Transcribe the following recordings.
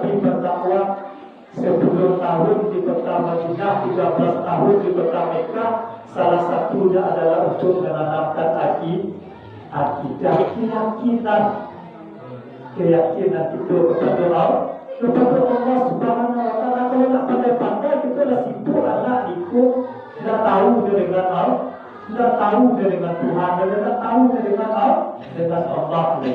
Nabi berdakwah 10 tahun di kota Madinah, 13 tahun di kota Mekah. Salah satunya adalah untuk menanamkan akidah, keyakinan itu kepada Allah Subhanahu wa Ta'ala. Kalau nak pandai-pandai kita dah sibuk anak ikut, tidak tahu dia dengan Allah, tidak tahu dia dengan Tuhan, dia tidak tahu dia dengan Allah, dengan Allah.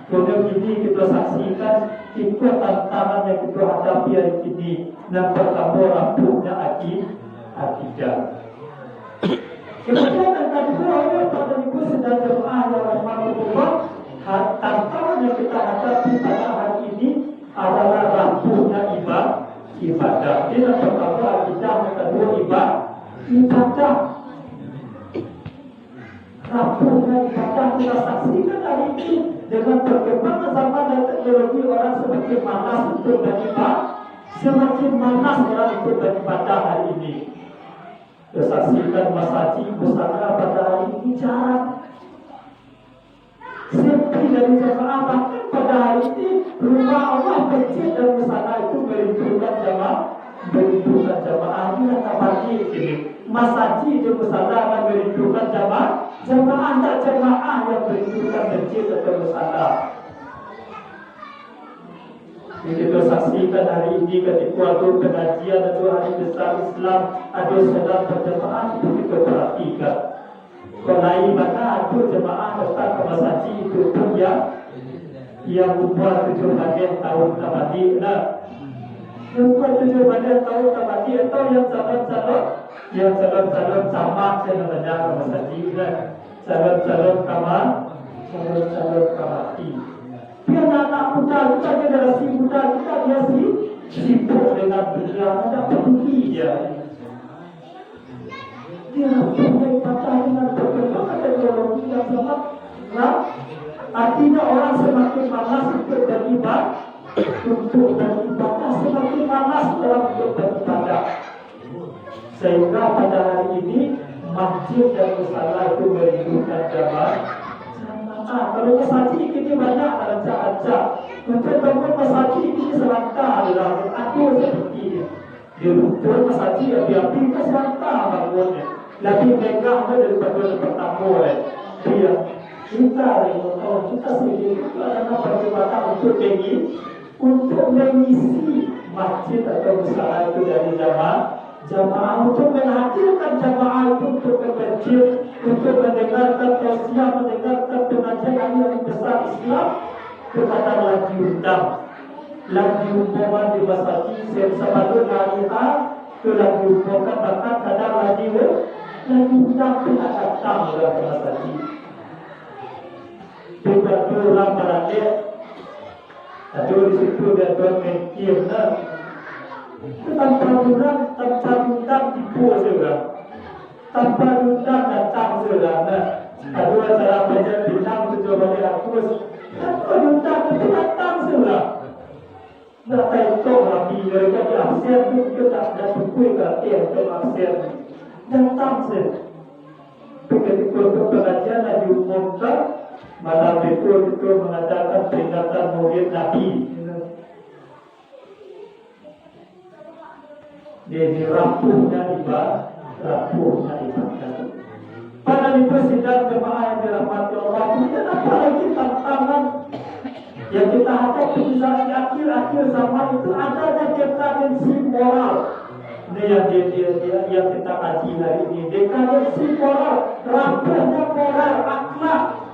Kemudian ini kita saksikan ikut tantangan yang kita hadapi hari ini. Yang pertama rapuhnya akidah. Kemudian yang kedua pada ibu sedang jemaah yang rahmatullah, tantangan yang kita hadapi pada hari ini adalah rapuhnya ibadah. Ini yang pertama akidah, yang kedua ibadah. Rapuhnya ibadah kita saksikan hari ini dengan perkembangan zaman dan teknologi. Orang semakin malas untuk beribadah, semakin malas orang untuk beribadah hari ini. Saksikan masjid musala pada hari ini jarang, sepi dari jemaah. Bahkan pada hari ini rumah Allah, masjid dan musala itu merindukan jemaah. Ini kata bagi ini masjid dan musala akan merindukan jemaah tak jemaah yang merindukan masjid atau musala. Jadi kita saksikan hari ini ketika waktu pengajian atau hari besar Islam ada sedang berjemaah, itu kita perhatikan. Kalau mana ada jemaah datang ke masjid itu pun yang umur 7 tahun tadi, umur 7 tahun tadi, atau yang calon camat saya namanya ke masjid, calon kamati. Dia anak muda kita, generasi muda kita, dia sibuk dengan dunia, tidak peduli dia. Dia punya ibadah dengan perkembangan teknologi yang sangat artinya orang semakin malas untuk beribadah, semakin malas dalam untuk beribadah. Sehingga pada hari ini masjid dan musala itu merindukan jamaah. Kalau masjid ini banyak raja-raja, untuk bangun masjid ini selangkah adalah aku seperti ini. Dia lupa masjid dia pindah selangkah bangunnya, lebih megah daripada pertama. Dia kita sendiri adalah bagaimana untuk mengisi masjid atau musala itu dari jamaah untuk menghadirkan jamaah itu untuk bermasjid, untuk mendengarkan tausiah, mendengarkan pengajian yang besar Islam. Kepada lagi umpaman di masjid sebelum hari ke lagi umpaman bahkan kadang lagi undang tidak datang dalam masjid. Beberapa orang berada ada di situ dia bermikir tanpa undang tipu saja, tanpa undang datang saja. Ada cara belajar bintang tujuh balik aku, tanpa undang itu datang saja. Data itu rapi, mereka di absen itu kita tidak berkuih ke itu absen datang saja. Ketika pengajian diumumkan, malam itu mengatakan peringatan Maulid Nabi. Jadi rapuhnya ibadah. Pada itu sidang jemaah yang dirahmati Allah, kemudian apa lagi tantangan yang kita hadapi di akhir zaman itu adanya dekadensi moral. Ini yang kita kaji hari ini, dekadensi moral, rapuhnya moral, akhlak.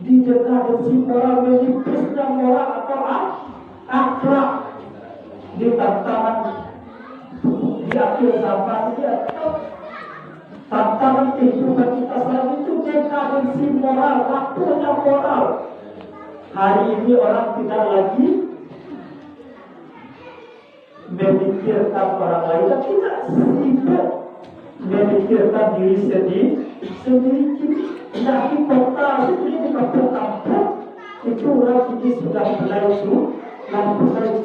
Di dekadensi moral, menipisnya moral atau akhlak. Di tantangan di akhir zaman ini atau tantangan kehidupan kita sekarang itu dekadensi moral, waktunya moral. Hari ini orang tidak lagi memikirkan orang lain, dan tidak sibuk memikirkan diri sendiri. Tidak di kota sendiri, di kampung-kampung itu orang ini sudah mulai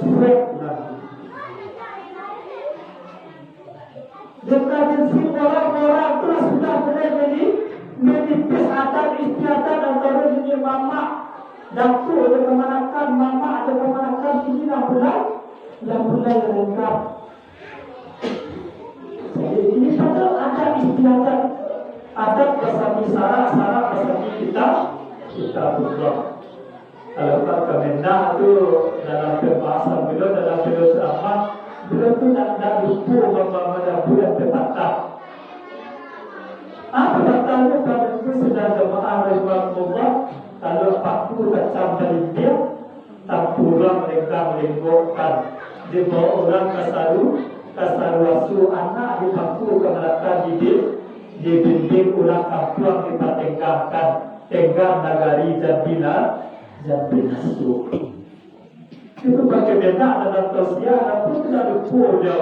cuek. Dekadensi moral itu sudah mulai menipis adat istiadat antara ini mama dapur ada kemanakan, mama ada kemanakan, mulai lengkap. Jadi ini padahal ada istiadat, ada bersama syarat bersama kita berdoa. Kalau Pak Kemenang itu dalam pembahasan beliau dalam video ceramah, beliau itu tidak lupa membaca bulan petang. Apa katanya pada itu sudah jemaah rahimahullah, kalau 40 macam dari dia, tak kurang mereka melengkapkan. Dia bawa orang kasaruasu anak dipaku ke mereka dibimbing ulang kampung dipatengkahkan tenggang nagari jambina su. Itu bagaimana dalam tausiah pun tidak lupa dia.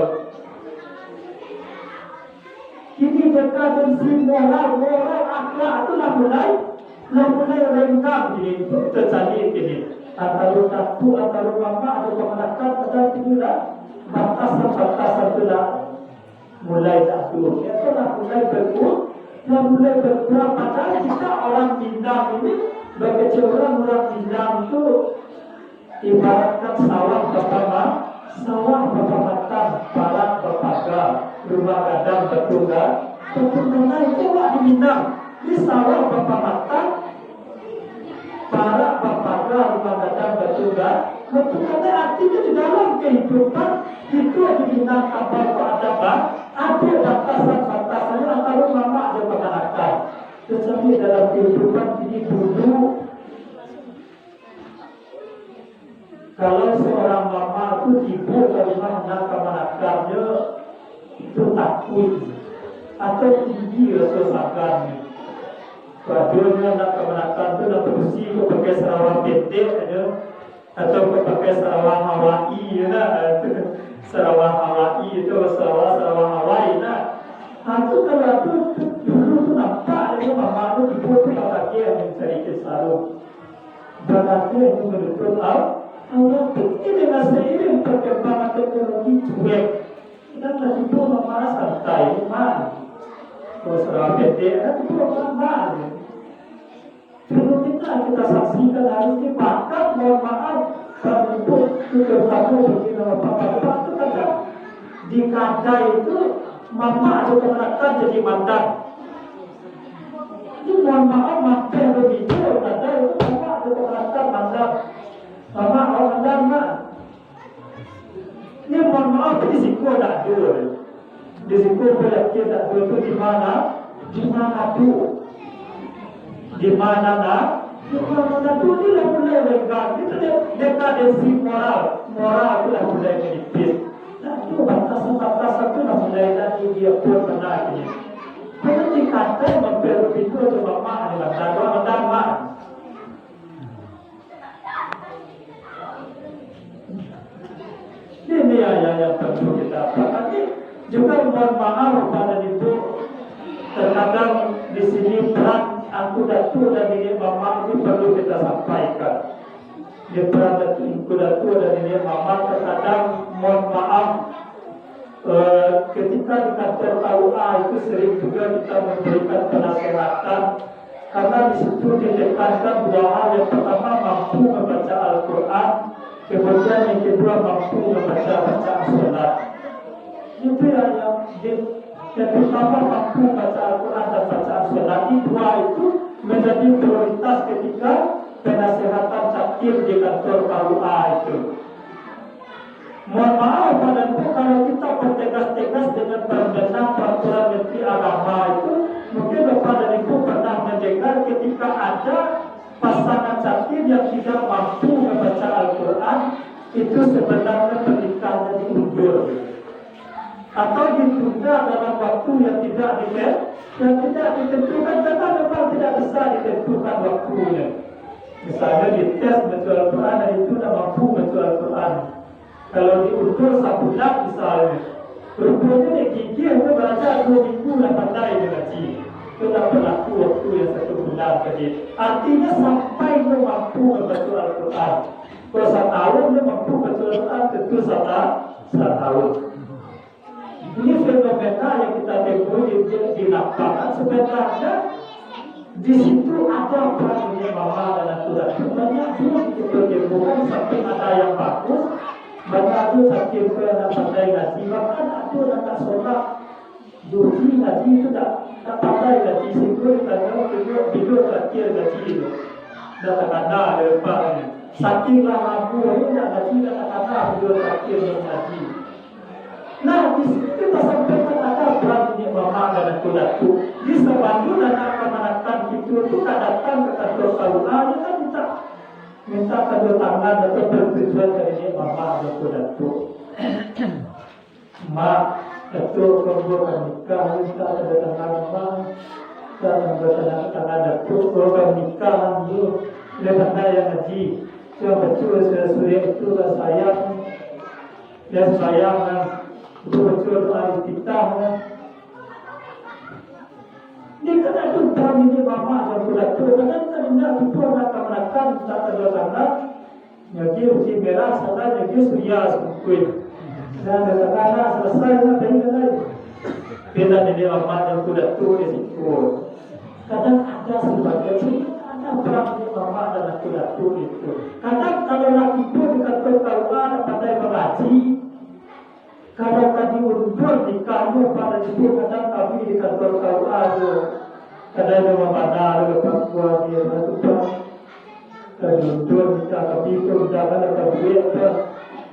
Ini dekadensi moral akhlak itu mulai lengkap ini terjadi ini. Antara satu antara mama ada pemanakan ada tidak batasan sudah mulai tak turun. Itu mulai berkurang. Padahal kita orang Minang ini berkecewaan orang Minang itu ibaratkan sawah berpamatan, barat berpagar, rumah gadang bertunggal. Betulnya itu di Minang. Ini sawah berpamatan, barat berpagar, rumah gadang bertunggal. Betulnya artinya di dalam kehidupan itu di Minang ada batasan-batasannya antara mama dan pemanakan. Tetapi dalam kehidupan ini dulu, kalau seorang mama itu ibu dari mana kemanakannya itu takut atau tinggi rasa sakarnya. Padahal nak kemanakan itu nak bersih ke pakai sarawak pendek aja atau pakai sarawak Hawaii lah. Sarawak Hawaii itu sarawak Hawaii lah. Aku kalau tu dulu tu nampak dia mama tu ibu tu lagi yang mencari kesarung. Berarti itu betul Allah ini dengan seiring perkembangan teknologi cuek. Kita telah itu mama santai man. Kalau sarawak pendek itu mama. Kalau kita saksikan hari ini bahkan mohon maaf kalau itu satu begini apa itu kata di kada itu mama ada kemenakan jadi mantan. Ini mohon maaf makan begitu kata itu mama ada kemenakan mantan. Mama orang mantan mah. Ini mohon maaf risiko tak ada. Risiko boleh kita itu di mana tu. Di mana nak? Di mana tu ni lah mulai lengkap. Itu dekadensi moral itu lah mulai menipis. Nah itu batasan-batasan itu lah mulai lagi dia pun benar ini. Kalau dikata memperlu itu cuma mak ni macam dua macam mak. Ini yang perlu kita pelajari. Juga mohon maaf pada itu terkadang di sini peran aku datu dan ini mama ini perlu kita sampaikan. Di peran aku datu dan ini mama terkadang mohon maaf ketika di kantor KUA itu sering juga kita memberikan penasehatan karena di situ ditekankan dua hal. Yang pertama mampu membaca Al-Quran, kemudian yang kedua mampu membaca bacaan sholat. Itu yang pertama mampu baca Al-Quran dan bacaan sholat. Dua itu menjadi prioritas ketika penasehatan cakir di kantor KUA itu. Mohon maaf pada itu kalau kita bertegas-tegas dengan permenang peraturan Menteri Agama itu, mungkin Bapak dan Ibu pernah mendengar ketika ada pasangan cakir yang tidak mampu membaca Al-Quran, itu sebenarnya pernikahannya diundur atau ditunda dalam waktu yang tidak ditentukan karena memang tidak bisa ditentukan waktunya. Misalnya dites baca Al-Quran dan itu tidak mampu baca Al-Quran. Kalau diukur sebulan misalnya, rupanya dia gigih itu baca 2 minggu lah pandai dia ngaji. Itu tak berlaku waktu yang 1 bulan tadi. Artinya sampai dia mampu membaca Al-Quran. Kalau 1 tahun dia mampu membaca Al-Quran, tentu 1 tahun. Ini fenomena yang kita temui di lapangan. Sebenarnya di situ ada perannya mama dan aturan. Sebenarnya belum kita temukan sampai ada yang bagus. Banyak ada sakit ke anak pandai ngaji, bahkan ada anak sholat Yuji ngaji itu tak pandai ngaji sikul karena video terakhir ngaji itu dah tak ada lepas ni saking lama aku ini nak ngaji dah tak ada video terakhir ngaji. Nah di situ kita sampaikan ada berapa ni mama dan aku datuk di sebanding dan akan menekan itu tak datang ke kantor saudara dia kan minta kedua tangan atau bertujuan dari mama dan aku datuk mak Datuk program nikah kita ada tangan dan tangan datuk program nikah itu lepas yang ngaji yang betul sesuai itu sayang dan sayang betul hari kita ni kan ada tahu ni mama dan datuk kan tidak betul nak menekan tak ada tangan jadi uji merah sadar jadi surya sempurna dan kadang-kadang selesai lah benda lain. Beda jadi amat dan kuda tu di situ. Kadang ada sebagai ada berapa amat dan kuda tu itu. Kadang kalau lagi pun di kantor kawan pandai mengaji. Kalau kami undur di kamu pada itu kadang kami di kantor kawan kadang ada memadar lepas buat dia lepas. Kalau undur kita kami itu jangan ada duit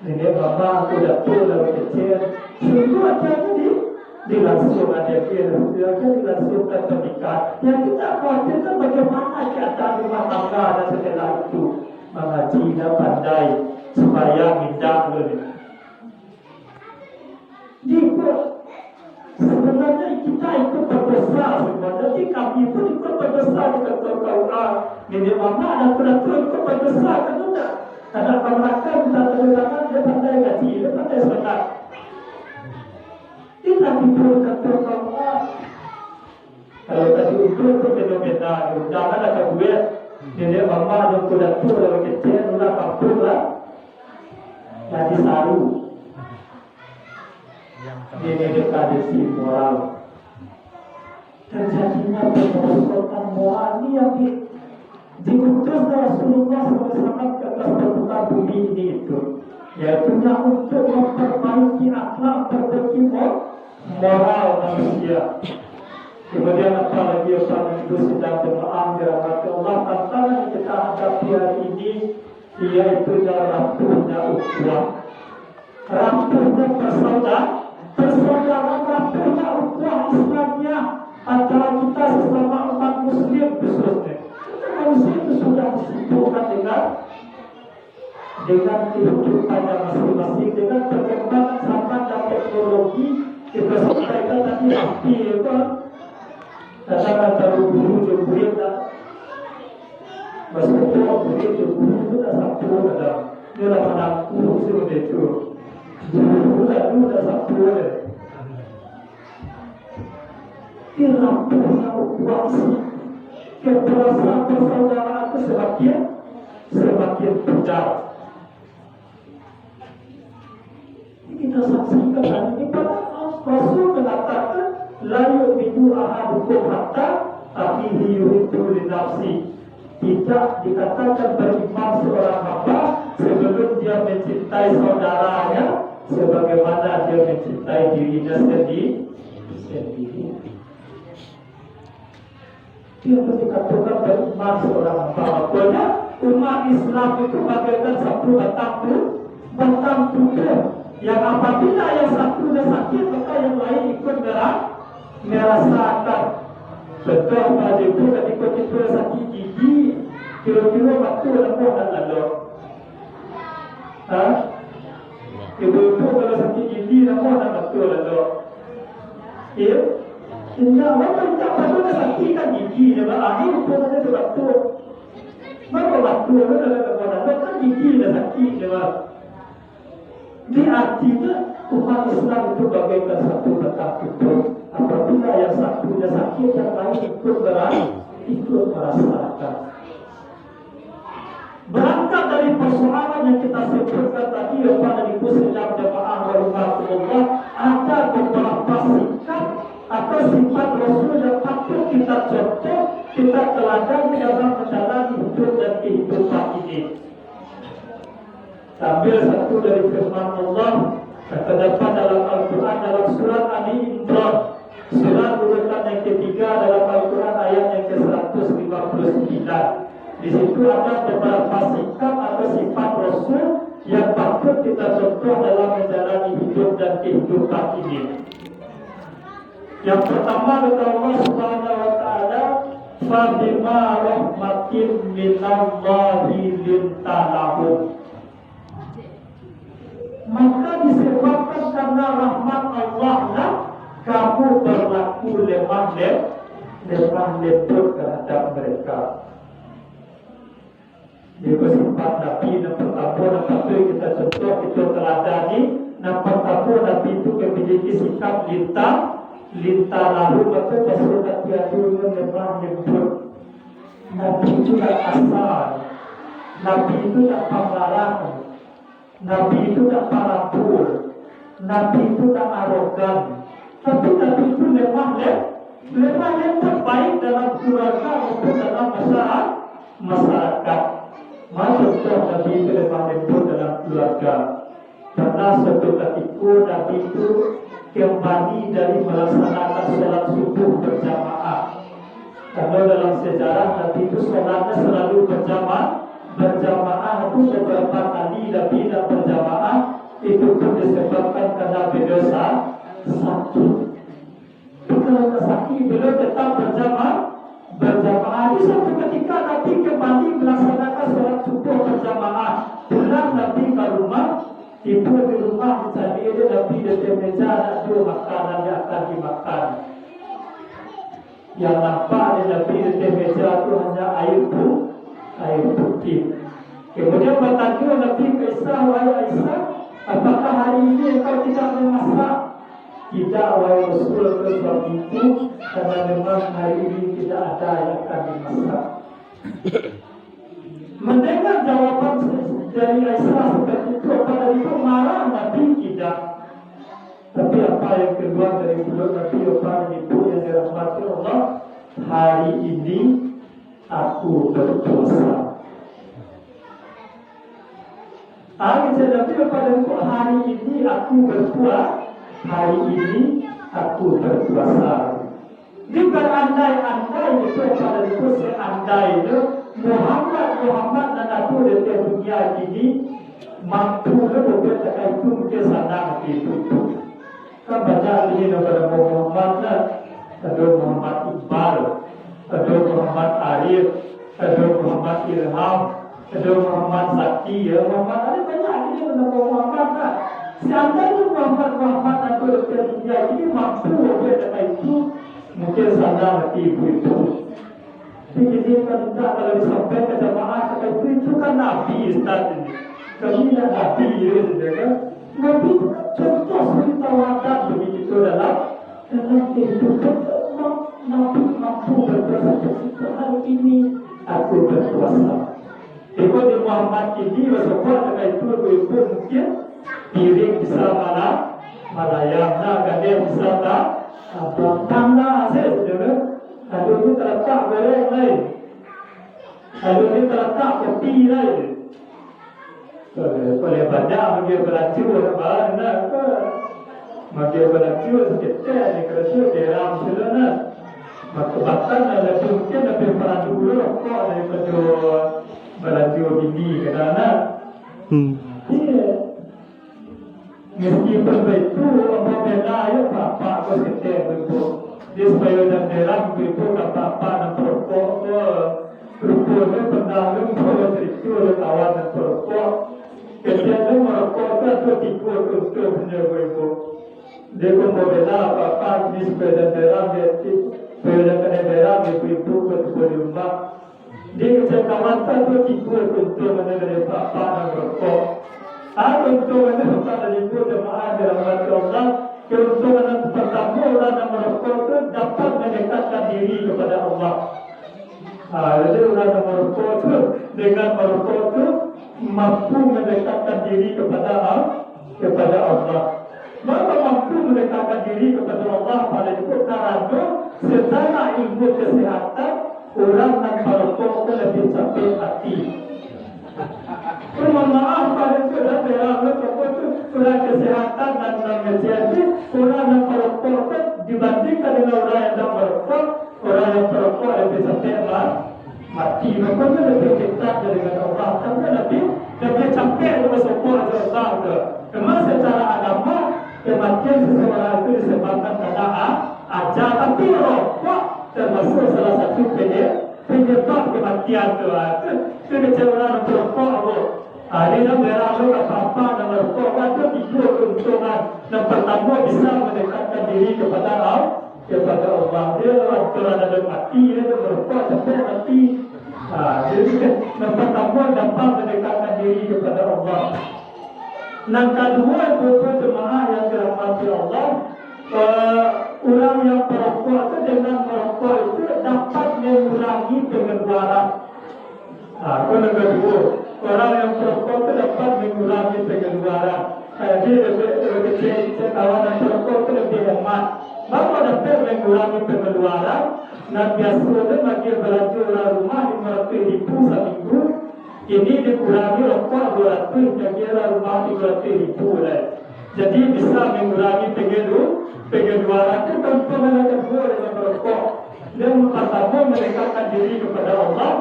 ini mama aku datuk dari kecil semua jadi dilangsung ada dia dilangsungkan pernikahan yang kita khawatirkan bagaimana keadaan rumah tangga dan setelah itu mengaji dan pandai supaya mindah lebih jika sebenarnya kita ikut berbesar sebenarnya kami pun ikut berbesar di kantor kaulah ini mama dan aku datuk ikut berbesar kan tidak karena pemerintah kita terletakkan dia pandai gaji, dia pandai sebentar. Kita tidur kantor kawan. Kalau tadi ukur tu fenomena, jangan ada duit. Dia mama yang sudah tua dari kecil, sudah kampung lah. Jadi saru. Dia dekadasi moral. Terjadinya pemberontakan moral ni yang diutus Rasulullah SAW ke atas permukaan bumi ini itu, yaitu untuk memperbaiki akhlak, perbaiki moral manusia. Kemudian apalagi orang itu sedang berdoa dirahmati Allah, tantangan yang kita hadapi hari ini yaitu dalam rapuhnya ukhuwah, rapuhnya persaudaraan, rapuhnya ukhuwah Islamiyah antara kita sesama umat Muslim khususnya. Manusia itu sudah disibukkan dengan kehidupannya masing-masing, dengan perkembangan zaman dan teknologi. Kita sampaikan tadi api itu katakan taruh guru jumpurin dan maksudnya guru jumpurin itu dah satu dalam dia lah menangku seperti itu guru dah satu dia lampunya ukuasi keberasaan persaudaraan itu semakin pudar. Kita saksikan hari ini pada Rasul mengatakan la yu'minu ahadukum hatta afihi yuhibbu li nafsi. Tidak dikatakan beriman seorang hamba sebelum dia mencintai saudaranya sebagaimana dia mencintai dirinya sendiri. Dia dikatakan beriman seorang hamba. Makanya umat Islam itu bagaikan satu batang tubuh yang apabila yang satu dah sakit maka yang lain ikut merasakan. Betul pada itu ketika kita sakit gigi kira-kira waktu lepas dan lalu ibu-ibu kalau sakit gigi lepas dan betul lalu ya tidak apa tak pada dah sakit kan gigi dia ini betul ada waktu maka waktu ada lepas dan kan gigi dah sakit dia di artinya umat Islam itu bagaikan satu batang tubuh. Apabila yang satunya sakit, yang lain ikut merasakan. Berangkat dari persoalan yang kita sebutkan tadi, pada ibu sedang jemaah warahmatullah, ada beberapa sikap atau sifat Rasul yang patut kita contoh, kita teladani dalam menjalani hidup dan kehidupan ini. Ambil satu dari firman Allah terdapat dalam Al-Quran dalam surat Ali Imran, surat urutan yang ketiga dalam Al-Quran ayat yang ke-159. Di situ ada beberapa sikap atau sifat Rasul yang patut kita contoh dalam menjalani hidup dan kehidupan ini. Yang pertama kata Allah Subhanahu wa taala, "Fa bima rahmatin minallahi linta lahum." Maka disebabkan karena rahmat Allah lah kamu berlaku lemah lembut terhadap mereka. Itu sifat Nabi yang pertama kita contoh itu teladani. Yang pertama Nabi itu memiliki sikap linta lalu betul betul tiada lemah lembut. Nabi itu tak asal, Nabi itu tak pengarang, Nabi itu tak parabur, Nabi itu tak arogan. Tapi Nabi itu lemah lembut baik dalam keluarga maupun dalam masyarakat. Contoh Nabi itu lemah lembut dalam keluarga. Karena suatu ketika Nabi itu kembali dari melaksanakan sholat subuh berjamaah. Karena dalam sejarah Nabi itu sholatnya selalu berjamaah itu beberapa kali Nabi tidak berjamaah. Itu pun disebabkan karena berdosa sakit. Kalau sakit beliau tetap berjamaah. Di suatu ketika Nabi kembali melaksanakan sholat subuh berjamaah. Pulang Nabi ke rumah, tiba di rumah jadi Nabi di meja ada dua makanan yang akan dimakan. Yang nampak di Nabi di meja itu hanya air putih. Kemudian bertanya Nabi ke Aisyah, "Wahai Aisyah, apakah hari ini engkau tidak memasak?" "Tidak, wahai Rasul, sebab itu karena memang hari ini tidak ada yang akan dimasak." Mendengar jawaban dari Aisyah seperti itu, pada itu marah Nabi tidak. Tapi apa yang keluar dari mulut Nabi, apa itu yang dirahmati Allah, "Hari ini aku berpuasa." Nabi pada itu, "Hari ini aku berpuasa." Hari ini aku berpuasa. Jika andai itu pada itu seandai itu Muhammad dan aku di dunia ini mampu lebih terkait itu mungkin sadar itu. Kan baca ini kepada Muhammad, ada Muhammad Iqbal, ada Muhammad Arif, ada Muhammad Ilham, ada Muhammad Sakti, Muhammad ada banyak ini kepada Muhammad kan. Seandainya Muhammad atau dokter dunia ini mampu lebih terkait itu mungkin sadar ibu itu. Jadi kan tidak kalau disampaikan ke jemaah terkait itu kan Nabi Ustaz ini. Kami tidak Nabi ya, kan? Nabi contoh cerita wadah begitu dalam kehidupan. Nabi mampu berpuasa hari ini aku berpuasa. Ikut di Muhammad ini bersebuah terkait itu ibu mungkin piring bisa malayang, gadis bisa tak tanda hasil, kalau itu terletak goreng lain, kalau itu terletak kopi lain. Kalau banyak bagi beracun, mana ke? Bagi beracun sekitar ni kerja dalam selana. Bahkan ada mungkin lebih peran dulu kok daripada beracun ini kerana. Meskipun begitu, apabila ya bapak ko sekitar begitu, dia supaya dan dalam begitu bapak dan perokok begitu dia pendalung kalau cerita oleh kawan dan perokok, ketika merokok itu tikul untuk begitu. Dia pun berbela bapak ini supaya dan dalam dia supaya dan dalam begitu begitu di rumah. Dia ketika kawan itu tikul untuk mengenai bapak dan perokok. Keuntungan itu dari itu jemaah dirahmati Allah. Keuntungan pertama orang yang merokok itu dapat mendekatkan diri kepada Allah. Jadi orang yang merokok itu dengan merokok itu mampu mendekatkan diri kepada Allah. Maka mampu mendekatkan diri kepada Allah pada itu karena secara ilmu kesehatan orang yang merokok itu lebih capek hati. Mohon maaf pada sudah dalam kurang kesehatan dan menjadi kurang merokok dibandingkan dengan orang yang tidak merokok, orang yang merokok lebih cepat mati. Makanya lebih dekat dengan Allah. Tapi lebih capek untuk sokong Allah ke. Memang secara agama kematian seseorang itu disebabkan karena ajar, tapi rokok termasuk salah satu penyebab kematian itu. Itu orang merokok. Dia dah berlalu apa-apa dan merokok. Ada tiga keuntungan. Yang pertama bisa mendekatkan diri kepada Allah. Dia waktu ada mati, dia merokok sampai mati. Jadi yang pertama dapat mendekatkan diri kepada Allah. Yang kedua itu jemaah yang dirahmati Allah, orang yang merokok itu dengan merokok itu dapat mengurangi pengeluaran. Yang kedua, orang yang merokok itu dapat mengurangi pengeluaran. Jadi lebih kecil kawan yang merokok itu lebih hemat. Maka dapat mengurangi pengeluaran. Dan biasanya bagi belanja orang rumah 500 ribu seminggu, ini dikurangi rokok 200, jadi orang rumah 300 ribu. Jadi bisa mengurangi pengeluaran itu tanpa melakukan dengan merokok. Dan pertama mendekatkan diri kepada Allah.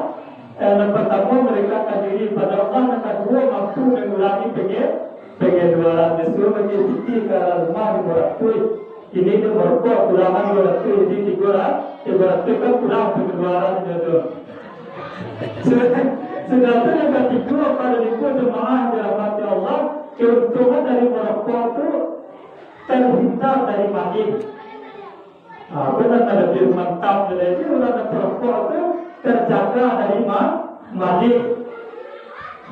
Yang pertama mendekatkan diri kepada Allah. Yang kedua mampu mengurangi pengeluaran. Disuruh menjadi ke rumah 500. Ini dia merokok kurangan 200, jadi 300 kan kurang pengeluaran itu. Sedangkan yang ketiga pada itu jemaah yang dirahmati Allah, keuntungan dari merokok itu terhindar dari maling. Benar ada firman tam dari orang merokok itu terjaga dari maling.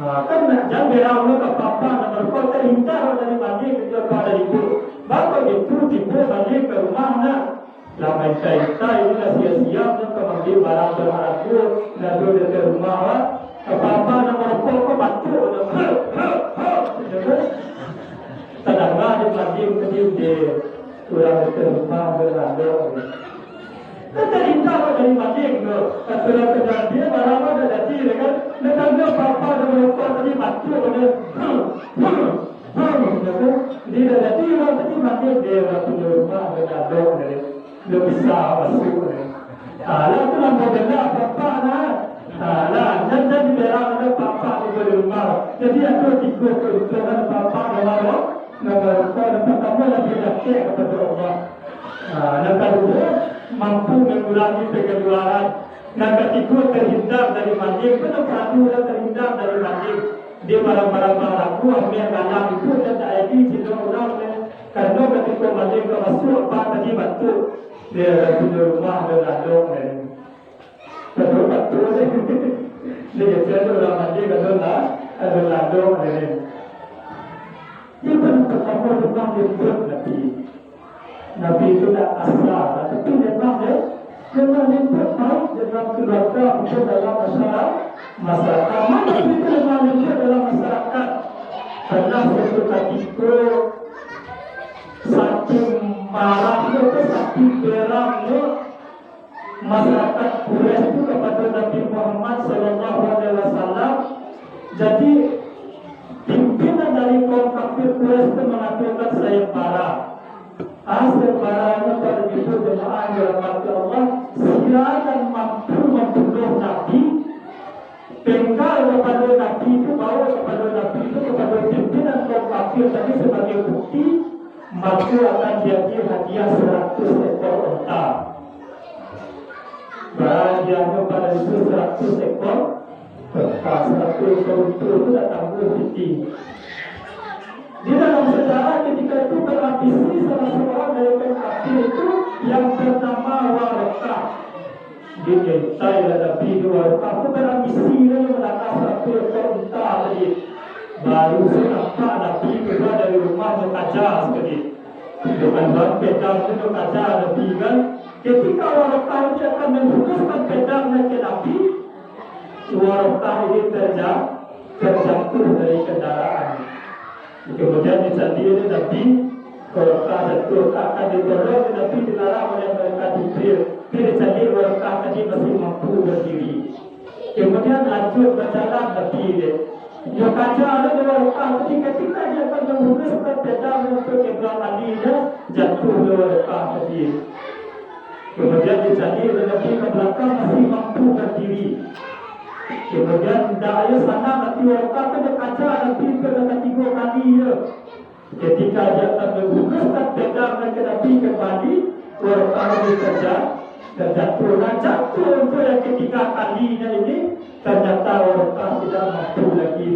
Kan jangan berlalu ke papa dan merokok terhindar dari maling itu pada itu. Maka itu tiba balik ke rumahnya. Lama kita ini dah siap-siap nak mengambil barang berharga dan duduk ke rumah. Apa-apa nak merokok kau batu. Sedangkan di masjid kecil di kurang ke rumah berharga. Kita ingat dari masjid tu. Kalau kerja dia barang ada jadi kan. Lepas dia apa-apa nak merokok tadi batu dia. Dia dah jadi orang tadi mati dia punya rumah bergadang dia bisa masuk. Lalu tu nak benda apa-apa nak. Jangan diberang ada apa-apa di rumah. Jadi aku tiga keuntungan apa-apa dalam merokok. Dan pertama lebih dekat kepada Allah. Yang kedua mampu mengurangi pengeluaran. Yang ketiga terhindar dari maling. Benar peraturan terhindar dari maling. Dia barang-barang aku ambil dalam itu dan tak ada cerita orang kerana ketika maling ke masuk apa tadi batu dia punya rumah ada ladong batu dia cerita orang maling ada ladong dia pun pertama rumah dia buat Nabi itu tak asal tapi memang dia buat baik dalam keluarga itu dalam masyarakat. Mana kita manusia dalam masyarakat? Karena suatu ketika saking marahnya, saking berangnya masyarakat Quraisy itu kepada Nabi Muhammad SAW. Jadi pimpinan dari kaum kafir Quraisy itu mengatakan saya parah. Sebarangnya pada itu jemaah yang dirahmati Allah, silakan mampu membunuh Nabi. Penggal kepada Nabi itu, bawa kepada Nabi itu kepada pimpinan kaum kafir tadi sebagai bukti, maka akan jadi hadiah 100 ekor unta. Hadiahnya pada itu 100 ekor unta. 100 ekor unta itu tak tangguh bukti. Di dalam sejarah ketika itu berambisi salah seorang dari kaum kafir itu yang bernama Warqah. Dimintai Nabi Warqah itu berambisi dia menangkap 100 ekor unta tadi. Baru nampak Nabi keluar dari rumah berkaca sekali. Dengan buat pedang itu kaca Nabi kan. Ketika Warqah itu akan menghunuskan pedangnya ke Nabi, Warqah ini terjatuh dari kendaraan. Kemudian disalih Nabi Warqah jatuh akan ditolong Nabi dilarang oleh mereka Jibril. Disalih Warqah tadi masih mampu berdiri. Kemudian lanjut berjalan Nabi Dia kaca ada di warga, ketika dia akan mengurus pedang untuk kebelah alinya jatuh di warga tadi. Kemudian dicari Nabi ke belakang masih mampu berdiri. Kemudian daya sana mati warga ke kaca Nabi ke tiga kali ya. Ketika dia akan mengurus pedang ke Nabi kembali warga dikejar. Terjatuh untuk yang ketiga kalinya ini ternyata warga tidak mampu lagi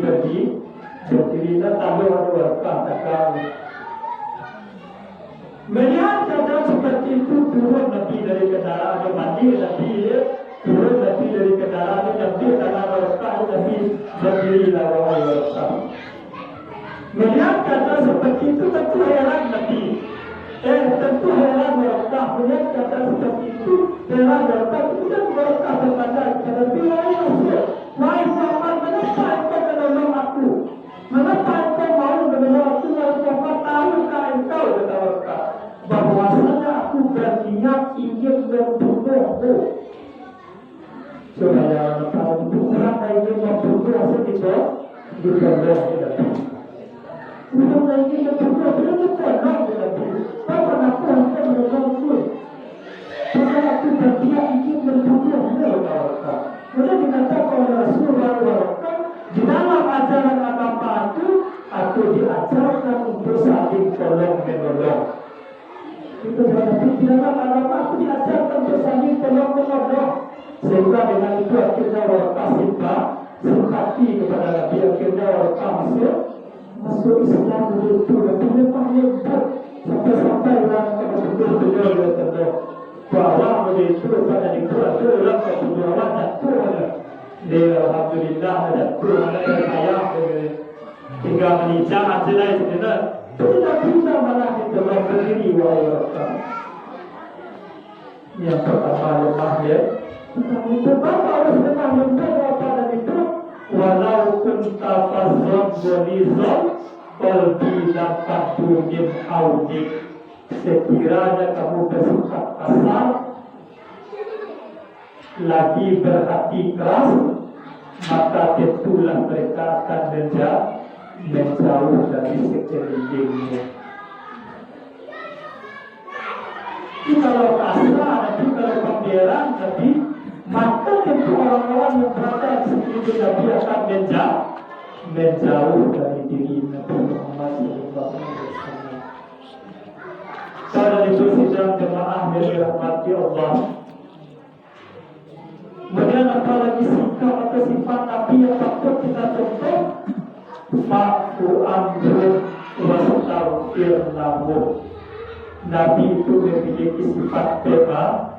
berdiri dan tambah warga takkan. Melihat keadaan seperti itu turun Nabi dari kendaraan mandi Nabi turun Nabi dari kendaraan Nabi karena warga Nabi berdiri lawan warga. Melihat keadaan seperti itu tentu heran Nabi. Tentu heran warga melihat keadaan seperti itu. Heran warga kemudian warga berkata kepada Nabi, wahai Muhammad, mengapa engkau menolong aku? Mengapa engkau mau menolong aku? Muhammad, tahukah engkau kata warga bahwasanya aku berniat ingin membunuhmu. Supaya kalau orang ingin membunuh sedikit dibunuh Nabi. Bukan lagi membunuh, dia bertolong Nabi. Bapa aku akan menolongmu. Maka aku berniat ingin membunuhmu kata warga. Kemudian dikatakan oleh Rasulullah SAW, di dalam ajaran agama aku diajarkan untuk saling tolong menolong. Itu berarti di dalam agama aku diajarkan untuk saling tolong menolong. Sehingga dengan itu akhirnya warga simpati kepada Nabi, akhirnya warga masuk Islam begitu. Nabi memang hebat sampai orang kemudian beliau bertemu bahwa begitu pada dikuat orang kemudian jatuh. Dia alhamdulillah jatuh yang kaya tinggal menikah aja lah itu tidak bisa malah kita berdiri warga. Yang pertama lemah ya. Itu apa harus lemah lemah pada itu walaupun tafazon bolizon qalbi dapat min haudik. Sekiranya kamu bersikap kasar lagi berhati keras, maka tentulah mereka akan menjauh dari sekelilingmu. Jadi kalau kasar, nanti kalau pembelaan, nanti maka tentu orang-orang yang berada di sekitar Nabi akan menjauh dari diri Nabi Muhammad SAW. Karena itu sidang jemaah yang dirahmati Allah. Kemudian apalagi sikap atau sifat Nabi yang patut kita contoh, ma'fu amrun wastaghfir lahu. Nabi itu memiliki sifat pemaaf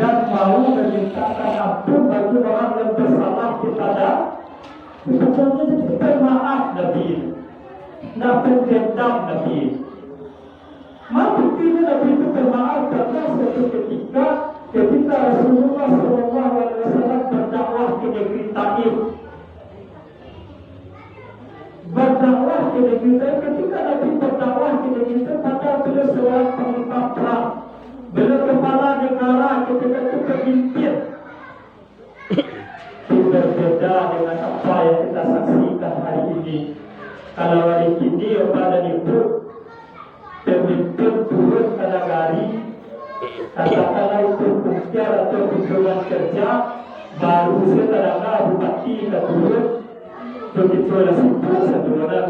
dan mau memintakan ampun bagi orang yang bersalah kepada. Sebetulnya jadi pemaaf Nabi. Nabi pendendam Nabi. Maksudnya Nabi itu bermaaf karena suatu ketika Rasulullah SAW berdakwah ke negeri Taif. Berdakwah ke negeri Taif, ketika Nabi berdakwah ke negeri Taif, maka beliau seorang panglima perang. Beliau kepala negara ketika itu pemimpin. Itu berbeda dengan apa yang kita saksikan hari ini. Kalau hari ini pada nyebut pemimpin turun ke negari, katakanlah itu kuntiar atau kunjungan kerja, baru setelah bupati ke turun, begitu ada simpul sebenarnya.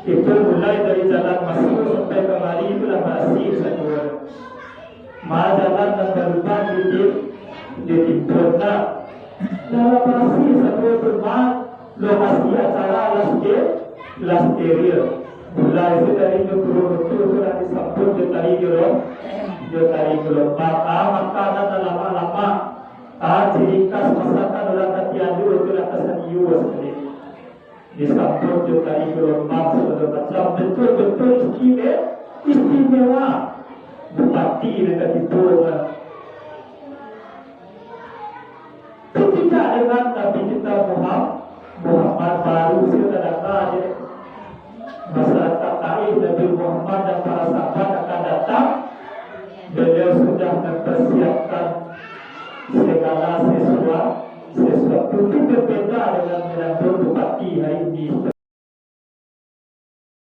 Itu mulai dari jalan masuk sampai kemari itulah masih sebenarnya. Jalan dan berubah di timpurna. Dalam masih sebenarnya lokasi acara steril. Mulai itu dari betul-betul sudah disambut di tari gelombang. Makanan lama-lama. Ciri khas masakan orang Katiandu itulah keseniu sekali. Disambut di tari gelombang segala macam. Betul-betul istimewa. Bupati dekat itu. Ketika dengan Nabi kita Muhammad baru setelah masyarakat Taif, Nabi Muhammad dan para sahabat akan datang. Beliau sudah mempersiapkan segala sesuatu Mungkin berbeda dengan mengatur bupati hari ini.